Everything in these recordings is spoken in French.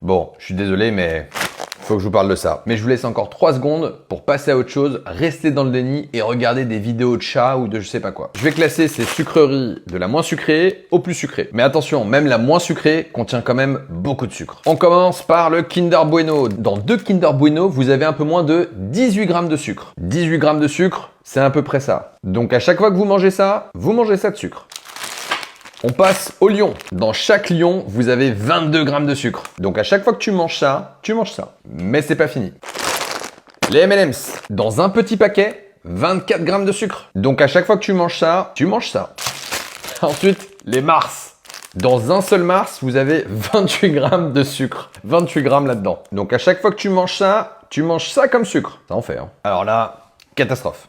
Bon, je suis désolé, mais faut que je vous parle de ça. Mais je vous laisse encore 3 secondes pour passer à autre chose, rester dans le déni et regarder des vidéos de chats ou de je sais pas quoi. Je vais classer ces sucreries de la moins sucrée au plus sucrée. Mais attention, même la moins sucrée contient quand même beaucoup de sucre. On commence par le Kinder Bueno. Dans 2 Kinder Bueno, vous avez un peu moins de 18 grammes de sucre. 18 grammes de sucre, c'est à peu près ça. Donc à chaque fois que vous mangez ça de sucre. On passe au lion. Dans chaque lion, vous avez 22 grammes de sucre. Donc à chaque fois que tu manges ça, tu manges ça. Mais c'est pas fini. Les M&M's. Dans un petit paquet, 24 grammes de sucre. Donc à chaque fois que tu manges ça, tu manges ça. Ensuite, les Mars. Dans un seul Mars, vous avez 28 grammes de sucre. 28 grammes là-dedans. Donc à chaque fois que tu manges ça comme sucre. Ça en fait, hein. Alors là, catastrophe.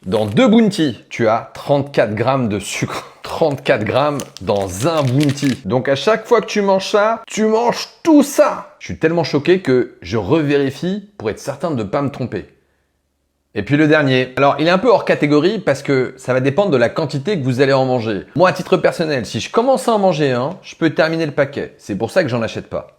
Dans 2 Bounty, tu as 34 grammes de sucre. 34 grammes dans un Bounty. Donc à chaque fois que tu manges ça, tu manges tout ça. Je suis tellement choqué que je revérifie pour être certain de ne pas me tromper. Et puis le dernier. Alors il est un peu hors catégorie parce que ça va dépendre de la quantité que vous allez en manger. Moi à titre personnel, si je commence à en manger un, je peux terminer le paquet. C'est pour ça que j'en achète pas.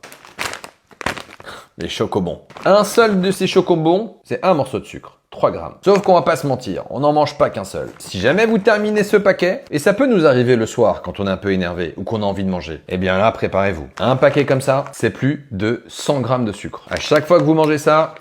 Les chocobons. Un seul de ces chocobons, c'est un morceau de sucre. 3 grammes. Sauf qu'on va pas se mentir, on n'en mange pas qu'un seul. Si jamais vous terminez ce paquet, et ça peut nous arriver le soir quand on est un peu énervé ou qu'on a envie de manger, eh bien là, préparez-vous. Un paquet comme ça, c'est plus de 100 grammes de sucre. À chaque fois que vous mangez ça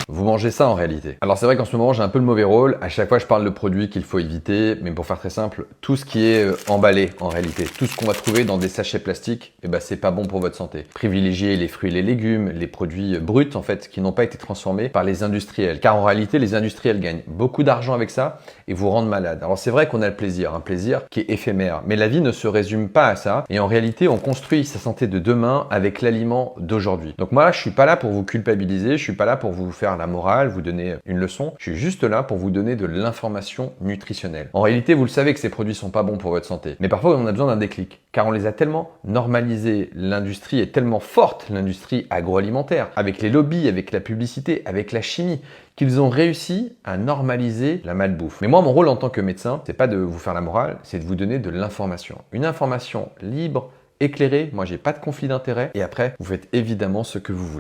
en réalité. Alors c'est vrai qu'en ce moment, j'ai un peu le mauvais rôle. À chaque fois, je parle de produits qu'il faut éviter, mais pour faire très simple, tout ce qui est emballé en réalité, tout ce qu'on va trouver dans des sachets plastiques, eh ben c'est pas bon pour votre santé. Privilégiez les fruits et les légumes, les produits bruts en fait, qui n'ont pas été transformés par les industriels. Car en réalité, les industriels gagnent beaucoup d'argent avec ça et vous rendent malade. Alors c'est vrai qu'on a le plaisir, un plaisir qui est éphémère, mais la vie ne se résume pas à ça et en réalité on construit sa santé de demain avec l'aliment d'aujourd'hui. Donc moi là, je suis pas là pour vous culpabiliser, je suis pas là pour vous faire la morale, vous donner une leçon, je suis juste là pour vous donner de l'information nutritionnelle. En réalité, vous le savez que ces produits sont pas bons pour votre santé, mais parfois on a besoin d'un déclic car on les a tellement normalisés, l'industrie est tellement forte, l'industrie agroalimentaire, avec les lobbies, avec la publicité, avec la chimie, qu'ils ont réussi à normaliser la malbouffe. Mais moi, mon rôle en tant que médecin, c'est pas de vous faire la morale, c'est de vous donner de l'information. Une information libre, éclairée, moi j'ai pas de conflit d'intérêt, et après, vous faites évidemment ce que vous voulez.